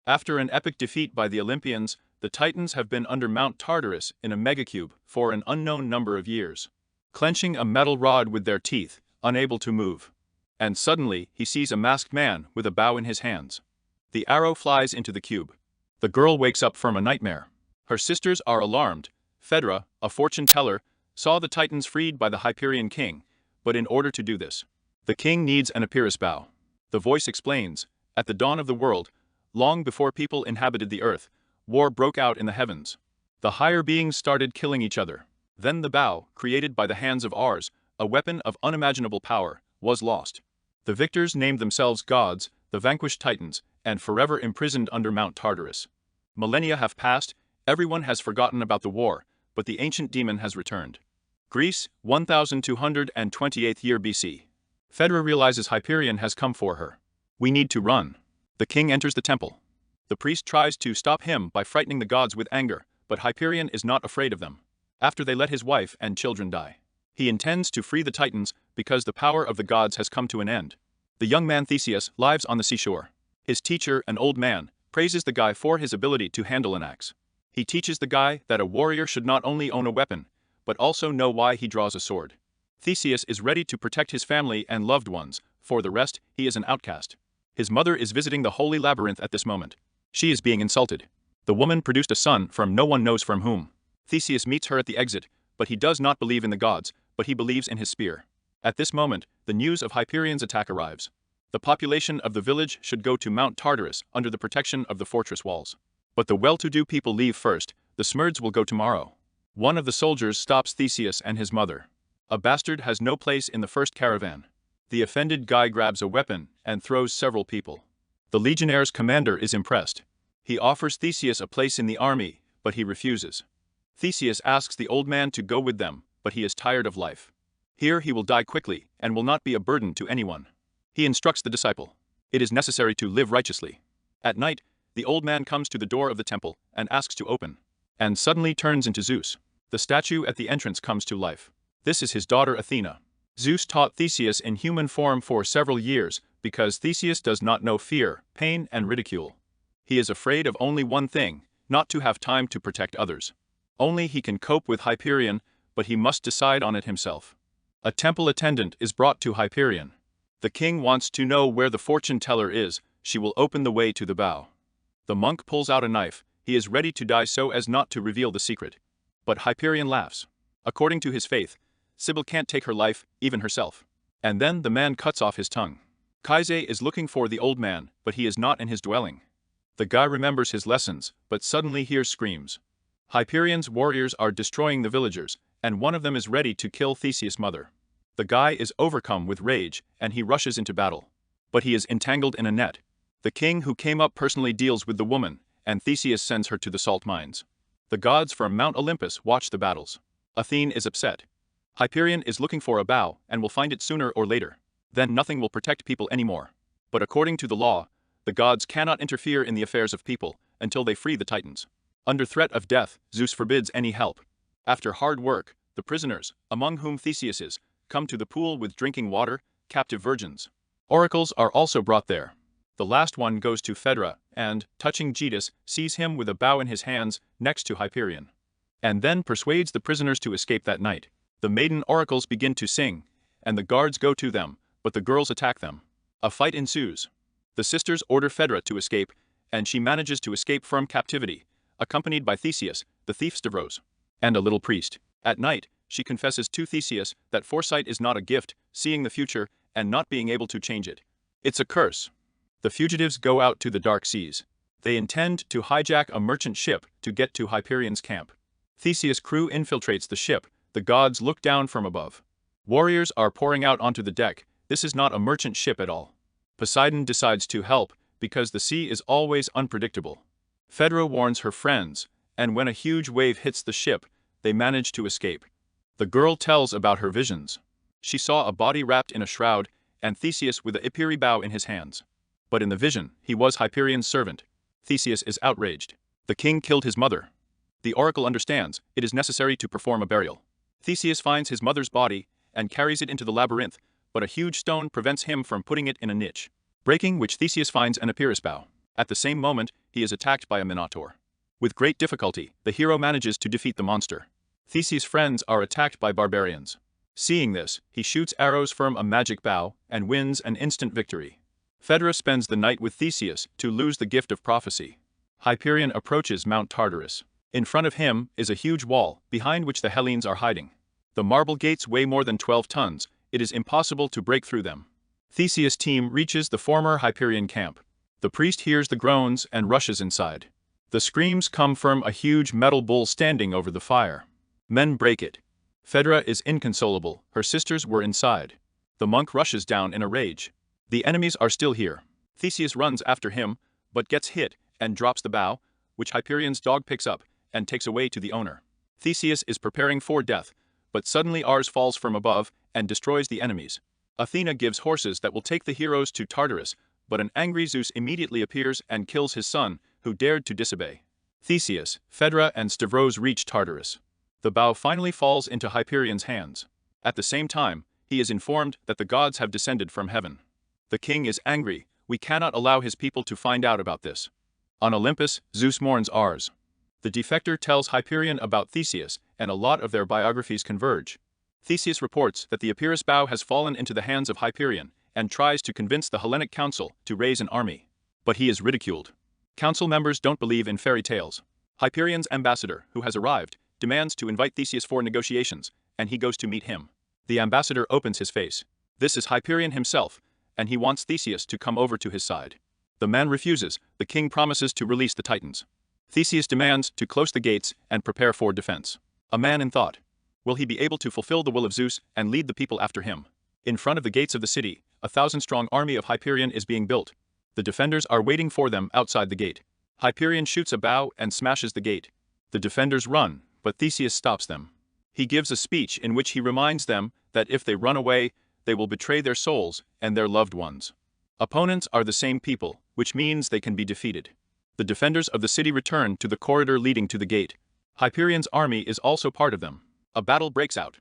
After an epic defeat by the Olympians, the Titans have been under Mount Tartarus in a megacube for an unknown number of years, clenching a metal rod with their teeth, unable to move. And suddenly, he sees a masked man with a bow in his hands. The arrow flies into the cube. The girl wakes up from a nightmare. Her sisters are alarmed. Phaedra, a fortune teller, saw the Titans freed by the Hyperion king, but in order to do this, the king needs an Epirus bow. The voice explains, at the dawn of the world, long before people inhabited the earth, war broke out in the heavens. The higher beings started killing each other. Then the bow, created by the hands of Ars, a weapon of unimaginable power, was lost. The victors named themselves gods, the vanquished Titans, and forever imprisoned under Mount Tartarus. Millennia have passed, everyone has forgotten about the war, but the ancient demon has returned. Greece, 1228th year BC. Phaedra realizes Hyperion has come for her. We need to run. The king enters the temple. The priest tries to stop him by frightening the gods with anger, but Hyperion is not afraid of them. After they let his wife and children die, he intends to free the Titans because the power of the gods has come to an end. The young man Theseus lives on the seashore. His teacher, an old man, praises the guy for his ability to handle an axe. He teaches the guy that a warrior should not only own a weapon, but also know why he draws a sword. Theseus is ready to protect his family and loved ones, for the rest, he is an outcast. His mother is visiting the holy labyrinth at this moment. She is being insulted. The woman produced a son from no one knows from whom. Theseus meets her at the exit, but he does not believe in the gods, but he believes in his spear. At this moment, the news of Hyperion's attack arrives. The population of the village should go to Mount Tartarus under the protection of the fortress walls. But the well-to-do people leave first, the Smurds will go tomorrow. One of the soldiers stops Theseus and his mother. A bastard has no place in the first caravan. The offended guy grabs a weapon and throws several people. The Legionnaire's commander is impressed. He offers Theseus a place in the army, but he refuses. Theseus asks the old man to go with them, but he is tired of life. Here he will die quickly and will not be a burden to anyone. He instructs the disciple. It is necessary to live righteously. At night, the old man comes to the door of the temple and asks to open, and suddenly turns into Zeus. The statue at the entrance comes to life. This is his daughter Athena. Zeus taught Theseus in human form for several years because Theseus does not know fear, pain, and ridicule. He is afraid of only one thing, not to have time to protect others. Only he can cope with Hyperion, but he must decide on it himself. A temple attendant is brought to Hyperion. The king wants to know where the fortune teller is. She will open the way to the bow. The monk pulls out a knife. He is ready to die so as not to reveal the secret. But Hyperion laughs. According to his faith, Sibyl can't take her life, even herself. And then the man cuts off his tongue. Kaise is looking for the old man, but he is not in his dwelling. The guy remembers his lessons, but suddenly hears screams. Hyperion's warriors are destroying the villagers, and one of them is ready to kill Theseus' mother. The guy is overcome with rage, and he rushes into battle. But he is entangled in a net. The king who came up personally deals with the woman, and Theseus sends her to the salt mines. The gods from Mount Olympus watch the battles. Athene is upset. Hyperion is looking for a bow and will find it sooner or later. Then nothing will protect people anymore. But according to the law, the gods cannot interfere in the affairs of people until they free the Titans. Under threat of death, Zeus forbids any help. After hard work, the prisoners, among whom Theseus is, come to the pool with drinking water, captive virgins. Oracles are also brought there. The last one goes to Phaedra and, touching Getus, sees him with a bow in his hands next to Hyperion. And then persuades the prisoners to escape that night. The maiden oracles begin to sing, and the guards go to them, but the girls attack them. A fight ensues. The sisters order Phaedra to escape, and she manages to escape from captivity, accompanied by Theseus, the thief Stavros, and a little priest. At night, she confesses to Theseus that foresight is not a gift, seeing the future, and not being able to change it. It's a curse. The fugitives go out to the dark seas. They intend to hijack a merchant ship to get to Hyperion's camp. Theseus' crew infiltrates the ship. The gods look down from above. Warriors are pouring out onto the deck. This is not a merchant ship at all. Poseidon decides to help because the sea is always unpredictable. Phaedra warns her friends, and when a huge wave hits the ship, they manage to escape. The girl tells about her visions. She saw a body wrapped in a shroud, and Theseus with the Epirus bow in his hands. But in the vision, he was Hyperion's servant. Theseus is outraged. The king killed his mother. The oracle understands it is necessary to perform a burial. Theseus finds his mother's body and carries it into the labyrinth, but a huge stone prevents him from putting it in a niche, breaking which Theseus finds an Epirus bow. At the same moment, he is attacked by a minotaur. With great difficulty, the hero manages to defeat the monster. Theseus' friends are attacked by barbarians. Seeing this, he shoots arrows from a magic bow and wins an instant victory. Phaedra spends the night with Theseus to lose the gift of prophecy. Hyperion approaches Mount Tartarus. In front of him is a huge wall, behind which the Hellenes are hiding. The marble gates weigh more than 12 tons, it is impossible to break through them. Theseus' team reaches the former Hyperion camp. The priest hears the groans and rushes inside. The screams come from a huge metal bull standing over the fire. Men break it. Phaedra is inconsolable, her sisters were inside. The monk rushes down in a rage. The enemies are still here. Theseus runs after him, but gets hit and drops the bow, which Hyperion's dog picks up and takes away to the owner. Theseus is preparing for death, but suddenly Ars falls from above and destroys the enemies. Athena gives horses that will take the heroes to Tartarus, but an angry Zeus immediately appears and kills his son, who dared to disobey. Theseus, Phaedra and Stavros reach Tartarus. The bow finally falls into Hyperion's hands. At the same time, he is informed that the gods have descended from heaven. The king is angry, we cannot allow his people to find out about this. On Olympus, Zeus mourns Ars. The defector tells Hyperion about Theseus, and a lot of their biographies converge. Theseus reports that the Epirus bow has fallen into the hands of Hyperion, and tries to convince the Hellenic council to raise an army. But he is ridiculed. Council members don't believe in fairy tales. Hyperion's ambassador, who has arrived, demands to invite Theseus for negotiations, and he goes to meet him. The ambassador opens his face. This is Hyperion himself, and he wants Theseus to come over to his side. The man refuses, the king promises to release the Titans. Theseus demands to close the gates and prepare for defense. A man in thought. Will he be able to fulfill the will of Zeus and lead the people after him? In front of the gates of the city, a 1,000-strong army of Hyperion is being built. The defenders are waiting for them outside the gate. Hyperion shoots a bow and smashes the gate. The defenders run, but Theseus stops them. He gives a speech in which he reminds them that if they run away, they will betray their souls and their loved ones. Opponents are the same people, which means they can be defeated. The defenders of the city return to the corridor leading to the gate. Hyperion's army is also part of them. A battle breaks out.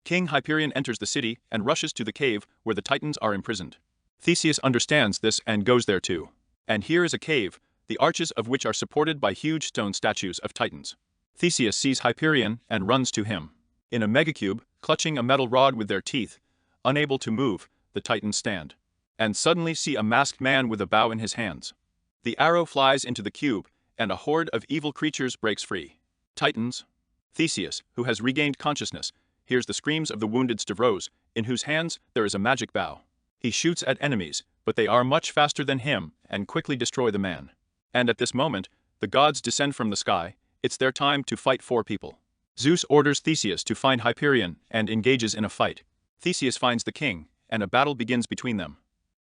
King Hyperion enters the city and rushes to the cave where the Titans are imprisoned. Theseus understands this and goes there too. And here is a cave, the arches of which are supported by huge stone statues of Titans. Theseus sees Hyperion and runs to him. In a megacube, clutching a metal rod with their teeth, unable to move, the Titans stand. And suddenly see a masked man with a bow in his hands. The arrow flies into the cube, and a horde of evil creatures breaks free. Titans. Theseus, who has regained consciousness, hears the screams of the wounded Stavros, in whose hands there is a magic bow. He shoots at enemies, but they are much faster than him and quickly destroy the man. And at this moment, the gods descend from the sky, it's their time to fight for people. Zeus orders Theseus to find Hyperion and engages in a fight. Theseus finds the king, and a battle begins between them.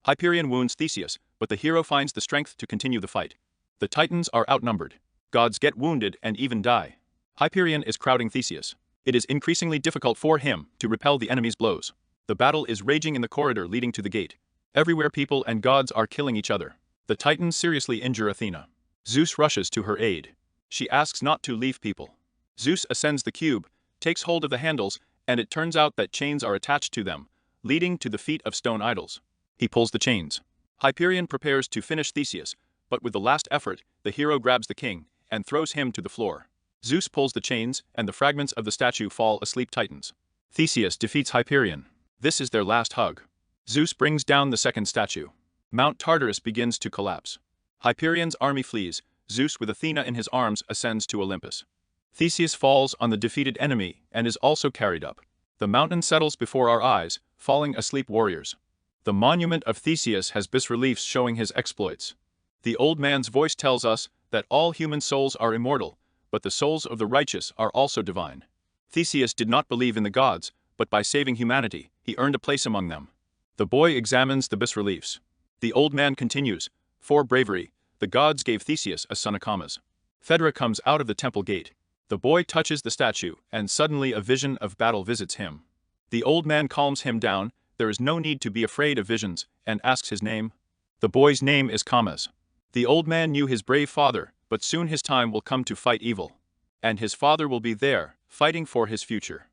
Hyperion wounds Theseus, but the hero finds the strength to continue the fight. The Titans are outnumbered. Gods get wounded and even die. Hyperion is crowding Theseus. It is increasingly difficult for him to repel the enemy's blows. The battle is raging in the corridor leading to the gate. Everywhere people and gods are killing each other. The Titans seriously injure Athena. Zeus rushes to her aid. She asks not to leave people. Zeus ascends the cube, takes hold of the handles, and it turns out that chains are attached to them, leading to the feet of stone idols. He pulls the chains. Hyperion prepares to finish Theseus, but with the last effort, the hero grabs the king and throws him to the floor. Zeus pulls the chains, and the fragments of the statue fall asleep Titans. Theseus defeats Hyperion. This is their last hug. Zeus brings down the second statue. Mount Tartarus begins to collapse. Hyperion's army flees. Zeus with Athena in his arms ascends to Olympus. Theseus falls on the defeated enemy and is also carried up. The mountain settles before our eyes, falling asleep warriors. The monument of Theseus has bas-reliefs showing his exploits. The old man's voice tells us that all human souls are immortal, but the souls of the righteous are also divine. Theseus did not believe in the gods, but by saving humanity, he earned a place among them. The boy examines the bas-reliefs. The old man continues, for bravery, the gods gave Theseus a son Acamas. Phaedra comes out of the temple gate. The boy touches the statue, and suddenly a vision of battle visits him. The old man calms him down, there is no need to be afraid of visions, and asks his name. The boy's name is Camas. The old man knew his brave father, but soon his time will come to fight evil. And his father will be there, fighting for his future.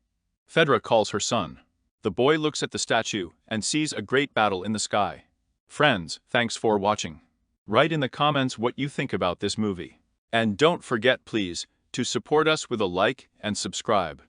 Phaedra calls her son. The boy looks at the statue and sees a great battle in the sky. Friends, thanks for watching. Write in the comments what you think about this movie. And don't forget, please, to support us with a like and subscribe.